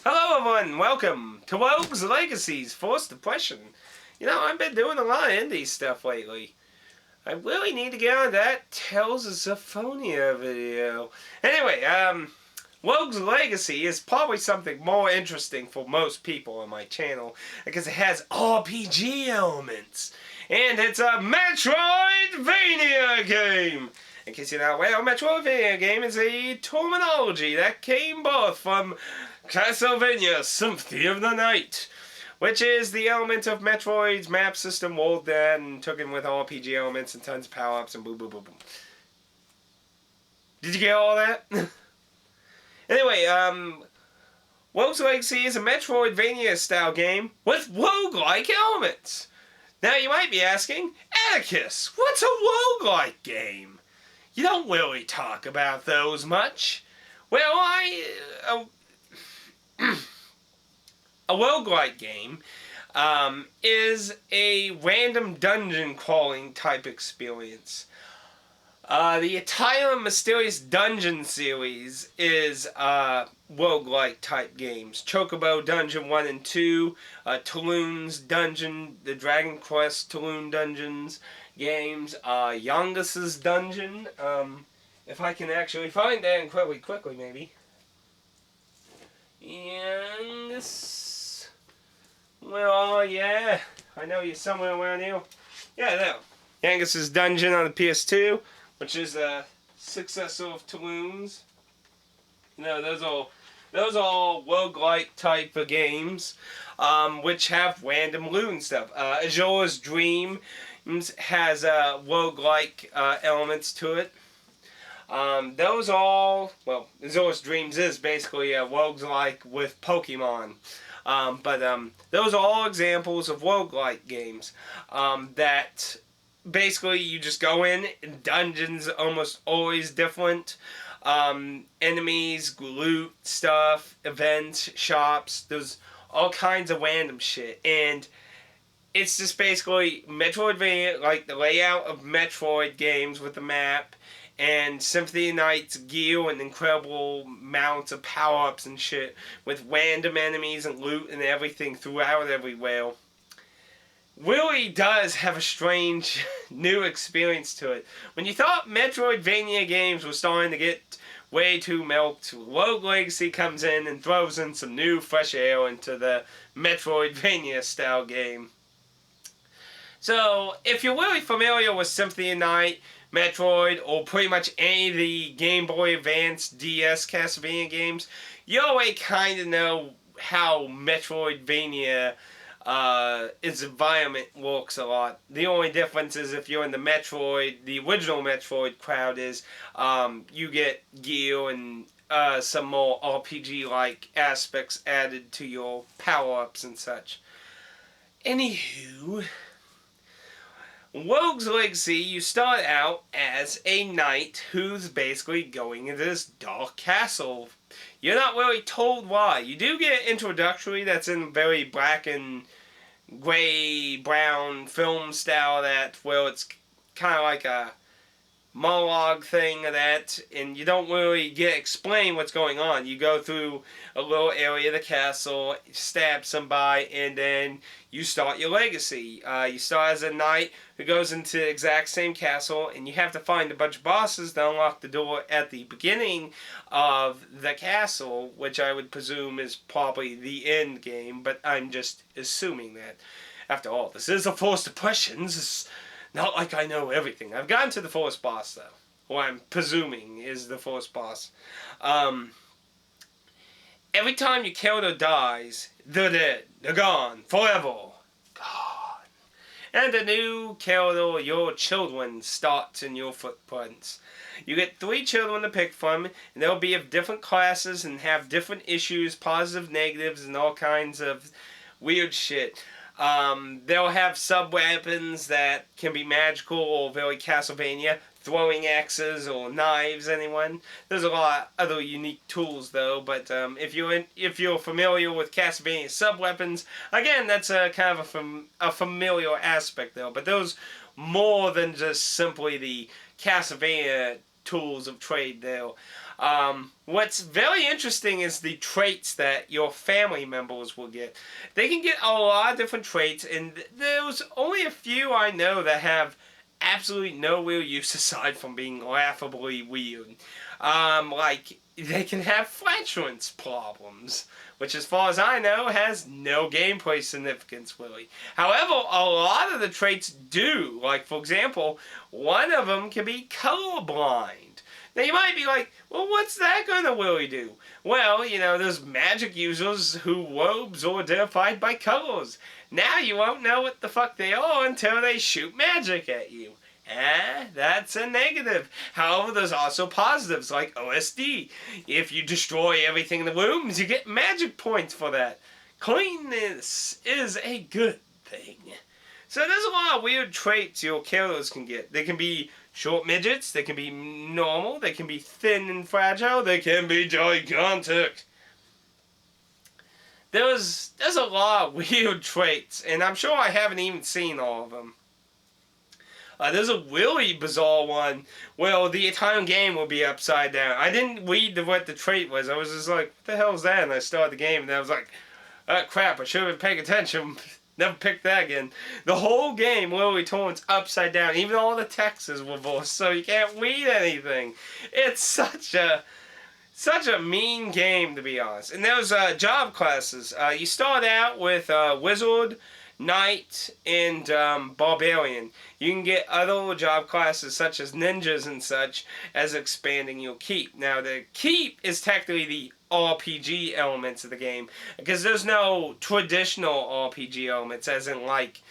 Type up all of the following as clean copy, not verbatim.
Hello everyone, welcome to Rogues Legacy's Forced Depression. You know, I've been doing a lot of indie stuff lately. I really need to get on that Tales of Symphonia video. Anyway, Rogues Legacy is probably something more interesting for most people on my channel because it has RPG elements. And it's a Metroidvania game! In case you're not aware, a Metroidvania game is a terminology that came both from Castlevania Symphony of the Night, which is the element of Metroid's map system rolled that and took in with RPG elements and tons of power-ups and boom, boom, boom, boom. Did you get all that? Anyway, Rogues Legacy is a Metroidvania-style game with roguelike elements. Now you might be asking, Atticus, what's a roguelike game? You don't really talk about those much. Well, a roguelike game is a random dungeon crawling type experience. The entire Mysterious Dungeon series is roguelike type games. Chocobo Dungeon 1 and 2, Tulun's Dungeon, the Dragon Quest Tulun Dungeons games, Youngus's Dungeon, if I can actually find that incredibly quickly maybe. Youngus, well, yeah, I know you're somewhere around here. Yeah, there. Youngus's Dungeon on the PS2, which is a successor of Tulun's. You know, those are all roguelike type of games, which have random loot and stuff. Azure's Dream has roguelike elements to it. Those all, well, Azure's Dreams is basically a roguelike with Pokemon. But those are all examples of roguelike games that basically you just go in, dungeons almost always different. Enemies, loot, stuff, events, shops, there's all kinds of random shit. And it's just basically Metroidvania, like the layout of Metroid games with the map, and Symphony of the Night's gear and incredible amounts of power-ups and shit, with random enemies and loot and everything throughout everywhere. Really does have a strange new experience to it. When you thought Metroidvania games were starting to get way too milked, Rogue Legacy comes in and throws in some new fresh air into the Metroidvania style game. So, if you're really familiar with Symphony of the Night, Metroid, or pretty much any of the Game Boy Advance DS Castlevania games, you already kind of know how Metroidvania its environment works a lot. The only difference is if you're in the Metroid, the original Metroid crowd is you get gear and some more RPG-like aspects added to your power-ups and such. Anywho, Rogues Legacy, you start out as a knight who's basically going into this dark castle. You're not really told why. You do get introductory that's in very black and gray, brown film style that, well, it's kind of like a monologue thing of that, and you don't really get explain what's going on. You go through a little area of the castle, stab somebody, and then you start your legacy. You start as a knight who goes into the exact same castle, and you have to find a bunch of bosses to unlock the door at the beginning of the castle, which I would presume is probably the end game, but I'm just assuming that. After all, this is a Forced Depressions. It's not like I know everything. I've gotten to the first boss, though. Or I'm presuming is the first boss. Every time your character dies, they're dead. They're gone. Forever. Gone. And a new character, your children, starts in your footprints. You get 3 children to pick from, and they'll be of different classes and have different issues, positive, negatives, and all kinds of weird shit. They'll have sub-weapons that can be magical or very Castlevania, throwing axes or knives, anyone. There's a lot of other unique tools though, but if you're familiar with Castlevania sub-weapons, again, that's a kind of a familiar aspect though, but those more than just simply the Castlevania tools of trade there. What's very interesting is the traits that your family members will get. They can get a lot of different traits, and there's only a few I know that have absolutely no real use aside from being laughably weird. Like, they can have flatulence problems, which as far as I know has no gameplay significance really. However, a lot of the traits do. Like, for example, one of them can be colorblind. Now you might be like, well, what's that gonna really do? Well, there's magic users whose robes are identified by colors. Now you won't know what the fuck they are until they shoot magic at you. That's a negative. However, there's also positives like OSD. If you destroy everything in the rooms, you get magic points for that. Cleanness is a good thing. So there's a lot of weird traits your characters can get. They can be short midgets, they can be normal, they can be thin and fragile, they can be gigantic. There's a lot of weird traits, and I'm sure I haven't even seen all of them. There's a really bizarre one. Well, the entire game will be upside down. I didn't read what the trait was. I was just like, what the hell is that? And I started the game, and I was like, oh crap, I should have been paying attention. Never picked that again. The whole game literally turns upside down. Even all the text is reversed, so you can't read anything. It's such a mean game, to be honest. And there's job classes. You start out with Wizard, Knight, and Barbarian. You can get other job classes such as ninjas and such as expanding your keep. Now the keep is technically the RPG elements of the game because there's no traditional RPG elements as in like,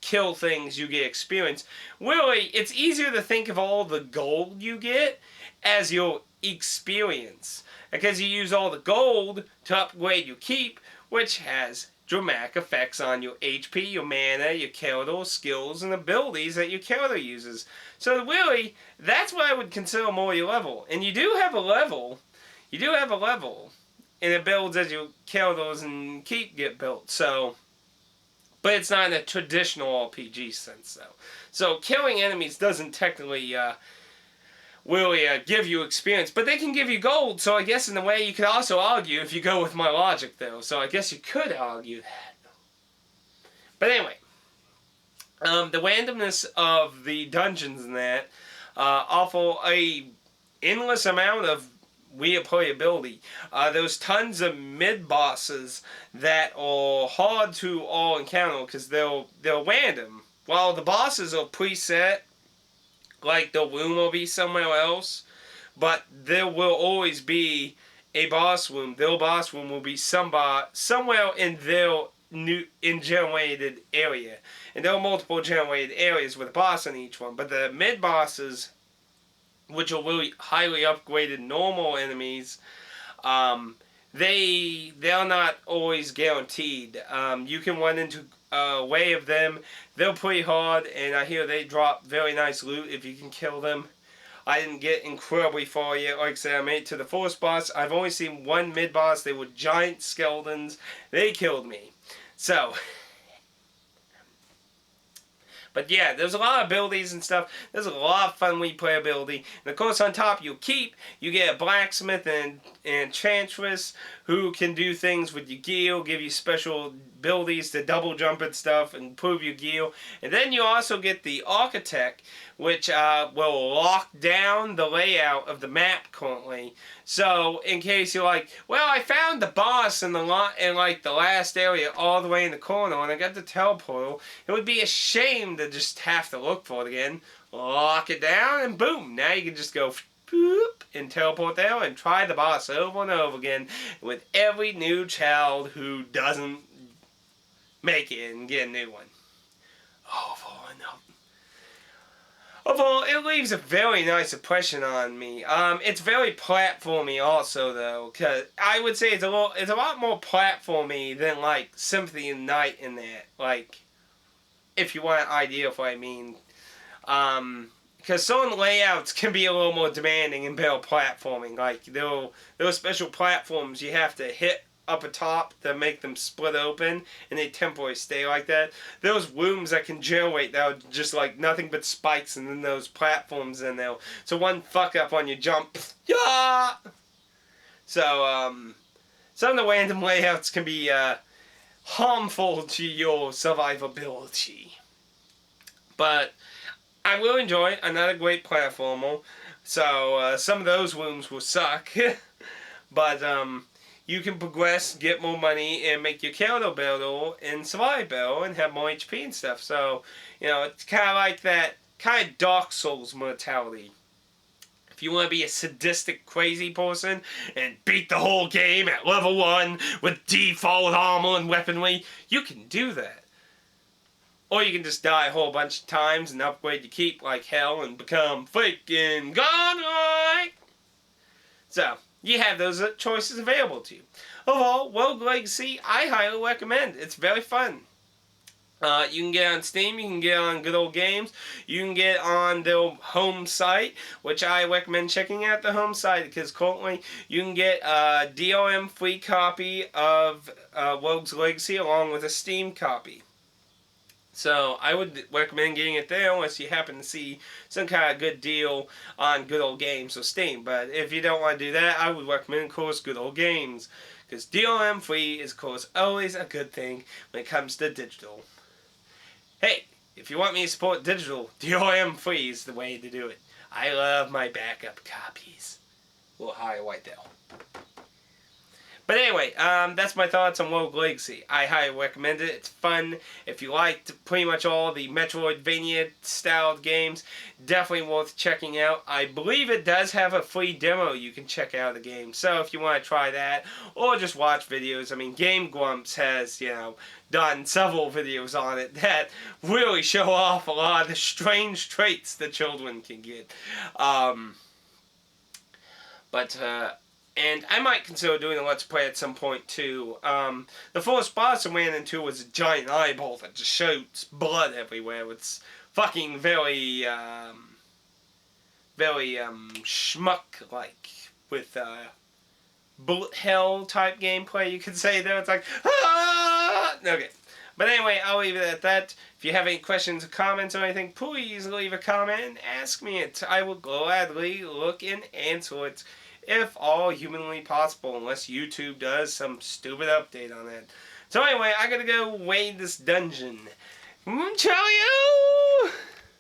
kill things, you get experience. Really, it's easier to think of all the gold you get as your experience because you use all the gold to upgrade your keep, which has dramatic effects on your HP, your mana, your character skills, and abilities that your character uses. So really, that's what I would consider more your level. And you do have a level, and it builds as your characters and keep get built. So, but it's not in a traditional RPG sense, though. So killing enemies doesn't technically really give you experience, but they can give you gold, so I guess in a way you could also argue if you go with my logic though, so I guess you could argue that. But anyway, the randomness of the dungeons and that offer a endless amount of weird playability. There's tons of mid-bosses that are hard to all encounter because they're random. While the bosses are preset, like the room will be somewhere else, but there will always be a boss room. Their boss room will be somewhere in their generated area, and there are multiple generated areas with a boss in each one. But the mid bosses, which are really highly upgraded normal enemies, they're not always guaranteed. You can run into a way of them. They're pretty hard, and I hear they drop very nice loot if you can kill them. I didn't get incredibly far yet. Like I said, I made it to the first boss. I've only seen one mid-boss. They were giant skeletons. They killed me. So, but yeah, there's a lot of abilities and stuff. There's a lot of fun replayability. And of course, on top you get a blacksmith and enchantress who can do things with your gear, give you special abilities to double jump and stuff, and improve your gear. And then you also get the architect, which will lock down the layout of the map currently. So in case you're like, well, I found the boss in the last area all the way in the corner, and I got the teleporter, it would be a shame to just have to look for it again. Lock it down, and boom, now you can just go boop and teleport there and try the boss over and over again with every new child who doesn't make it and get a new one. Over and over. Although it leaves a very nice impression on me. It's very platformy also though, cause I would say it's a lot more platformy than like Symphony of the Night in that. Like, if you want an idea of what I mean. Because some layouts can be a little more demanding and better platforming. Like there are special platforms you have to hit up atop that make them split open, and they temporarily stay like that. Those wombs that can generate that are just like nothing but spikes, and then those platforms in there. So one fuck up on your jump, yeah. So some of the random layouts can be harmful to your survivability, but I will enjoy another great platformer. So some of those wombs will suck, but you can progress, get more money, and make your character better and survive better and have more HP and stuff. So, you know, it's kind of like that kind of Dark Souls mentality. If you want to be a sadistic, crazy person and beat the whole game at level 1 with default armor and weaponry, you can do that. Or you can just die a whole bunch of times and upgrade your keep like hell and become freaking godlike. So, you have those choices available to you. Overall, Rogue Legacy, I highly recommend. It's very fun. You can get on Steam, you can get on Good Old Games, you can get on their home site, which I recommend checking out the home site, because currently you can get a DRM free copy of Rogue's Legacy along with a Steam copy. So I would recommend getting it there unless you happen to see some kind of good deal on Good Old Games or Steam. But if you don't want to do that, I would recommend, of course, Good Old Games, because DRM free is, of course, always a good thing when it comes to digital. Hey, if you want me to support digital, DRM free is the way to do it. I love my backup copies. A little higher right there. But anyway, that's my thoughts on Rogue Legacy. I highly recommend it. It's fun. If you liked pretty much all the Metroidvania-styled games, definitely worth checking out. I believe it does have a free demo you can check out of the game. So if you want to try that, or just watch videos. I mean, Game Grumps has, you know, done several videos on it that really show off a lot of the strange traits that children can get. And I might consider doing a Let's Play at some point, too. The first boss I ran into was a giant eyeball that just shoots blood everywhere. It's fucking very schmuck-like, with bullet hell type gameplay, you could say there. It's like, ah! Okay. But anyway, I'll leave it at that. If you have any questions or comments or anything, please leave a comment and ask me it. I will gladly look and answer it, if all humanly possible, unless YouTube does some stupid update on it. So anyway, I gotta go raid this dungeon. Ciao you!